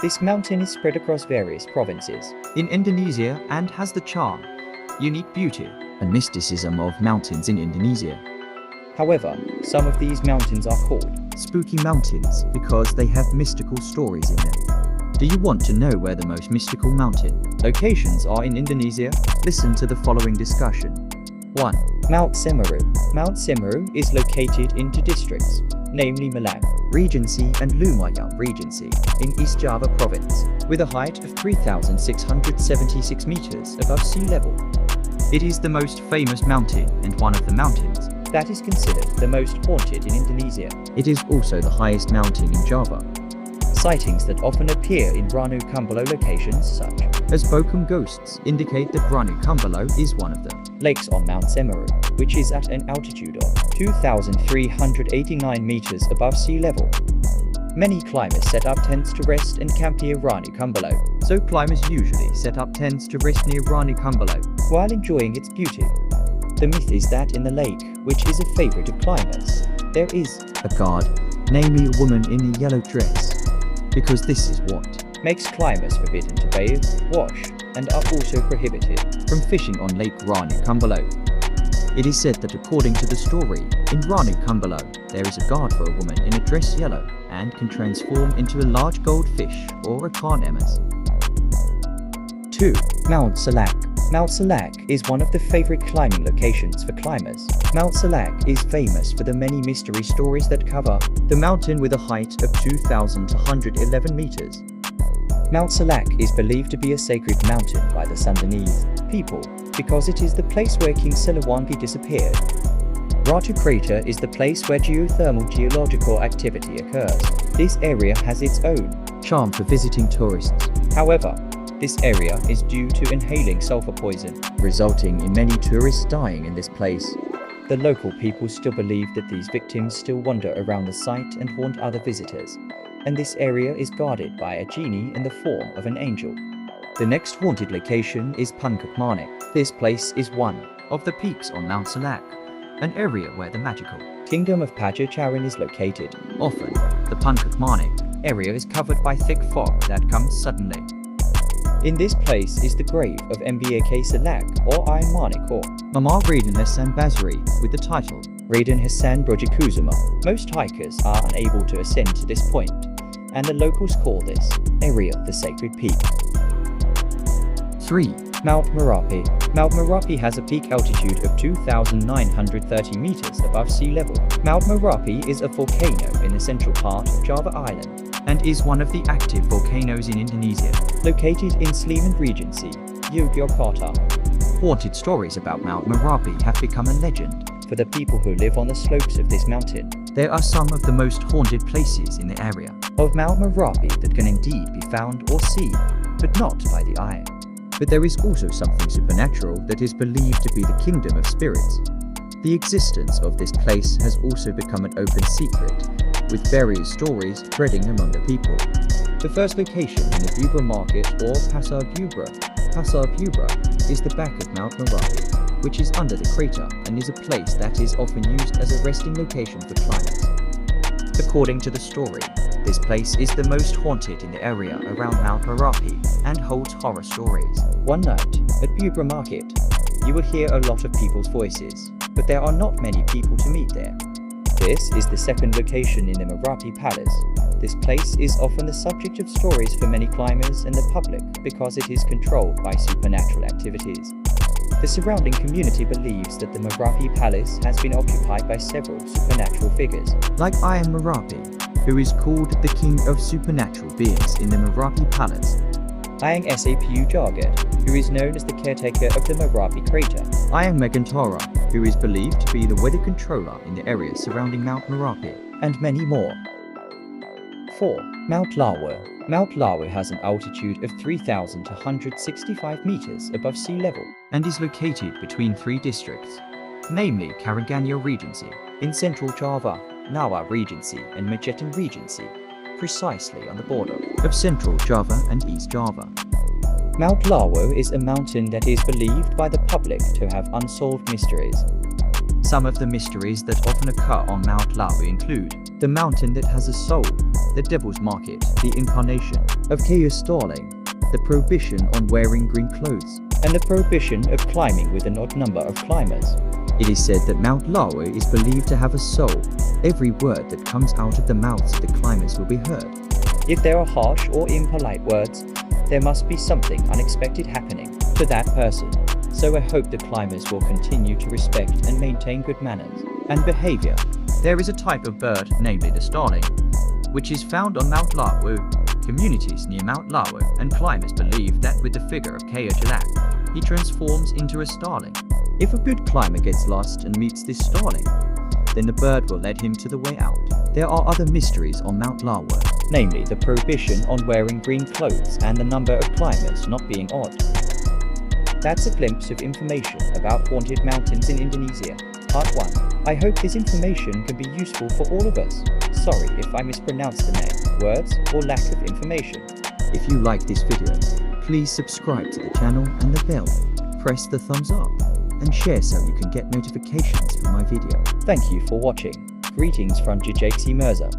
This mountain is spread across various provinces in Indonesia and has the charm, unique beauty, and mysticism of mountains in Indonesia. However, some of these mountains are called Spooky mountains because they have mystical stories in them. Do you want to know where the most mystical mountain locations are in Indonesia? Listen to the following discussion. 1. Mount Semeru. Mount Semeru is located in two districts, namely Malang Regency and Lumayan Regency in East Java Province, with a height of 3,676 meters above sea level. It is the most famous mountain and one of the mountains that is considered the most haunted in Indonesia. It is also the highest mountain in Java. Sightings that often appear in Ranu Kumbolo locations such as Bokum ghosts indicate that Ranu Kumbolo is one of them. Lakes on Mount Semeru, which is at an altitude of 2,389 meters above sea level. Many climbers set up tents to rest and camp near Ranu Kumbolo. So climbers usually set up tents to rest near Ranu Kumbolo while enjoying its beauty. The myth is that in the lake, which is a favorite of climbers, there is a god, namely a woman in a yellow dress, because this is what makes climbers forbidden to bathe, wash, and are also prohibited from fishing on Lake Ranu Kumbolo. It is said that according to the story, in Ranu Kumbolo, there is a god for a woman in a dress yellow and can transform into a large goldfish or a carnemus. 2. Mount Salak. Mount Salak is one of the favorite climbing locations for climbers. Mount Salak is famous for the many mystery stories that cover the mountain with a height of 2,111 meters. Mount Salak is believed to be a sacred mountain by the Sundanese people because it is the place where King Siliwangi disappeared. Ratu crater is the place where geothermal geological activity occurs. This area has its own charm for visiting tourists. However, this area is due to inhaling sulfur poison, resulting in many tourists dying in this place. The local people still believe that these victims still wander around the site and haunt other visitors, and this area is guarded by a genie in the form of an angel. The next haunted location is Puncak Manik. This place is one of the peaks on Mount Salak, an area where the magical kingdom of Pajajaran is located. Often, the Puncak Manik area is covered by thick fog that comes suddenly. In this place is the grave of Mbak Salak or Ayan Manik or Mama Raden Hassan Basri with the title Raden Hassan Brojakuzuma. Most hikers are unable to ascend to this point, and the locals call this area the sacred peak. 3. Mount Merapi. Mount Merapi has a peak altitude of 2,930 meters above sea level. Mount Merapi is a volcano in the central part of Java Island and is one of the active volcanoes in Indonesia, located in Sleman Regency, Yogyakarta. Haunted stories about Mount Merapi have become a legend for the people who live on the slopes of this mountain. There are some of the most haunted places in the area of Mount Merapi that can indeed be found or seen, but not by the eye. But there is also something supernatural that is believed to be the kingdom of spirits. The existence of this place has also become an open secret, with various stories spreading among the people. The first location in the Bubra market or Pasar Bubra. Pasar Bubra is the back of Mount Merapi, which is under the crater and is a place that is often used as a resting location for climbers. According to the story, this place is the most haunted in the area around Mount Merapi and holds horror stories. One night, at Bubra market, you will hear a lot of people's voices, but there are not many people to meet there. This is the second location in the Merapi Palace. This place is often the subject of stories for many climbers and the public because it is controlled by supernatural activities. The surrounding community believes that the Merapi Palace has been occupied by several supernatural figures, like Ayan Merapi, who is called the king of supernatural beings in the Merapi Palace. Ayang Sapu Jagat, who is known as the caretaker of the Merapi crater. Ayang Megantara, who is believed to be the weather controller in the area surrounding Mount Merapi, and many more. 4. Mount Lawu. Mount Lawu has an altitude of 3,165 meters above sea level and is located between three districts, namely Karanganyar Regency in central Java, Nawa Regency and Magetan Regency, precisely on the border of Central Java and East Java. Mount Lawu is a mountain that is believed by the public to have unsolved mysteries. Some of the mysteries that often occur on Mount Lawu include the mountain that has a soul, the Devil's Market, the incarnation of chaos stalling, the prohibition on wearing green clothes, and the prohibition of climbing with an odd number of climbers. It is said that Mount Lawu is believed to have a soul. Every word that comes out of the mouths of the climbers will be heard. If there are harsh or impolite words, there must be something unexpected happening to that person. So I hope the climbers will continue to respect and maintain good manners and behavior. There is a type of bird, namely the starling, which is found on Mount Lawu. Communities near Mount Lawu and climbers believe that with the figure of Keojalak, he transforms into a starling. If a good climber gets lost and meets this starling, then the bird will lead him to the way out. There are other mysteries on Mount Lawu, namely the prohibition on wearing green clothes and the number of climbers not being odd. That's a glimpse of information about haunted mountains in Indonesia, Part 1. I hope this information can be useful for all of us. Sorry if I mispronounced the name, words, or lack of information. If you like this video, please subscribe to the channel and the bell. Press the thumbs up and share so you can get notifications for my video. Thank you for watching. Greetings from Jijexi Mirza.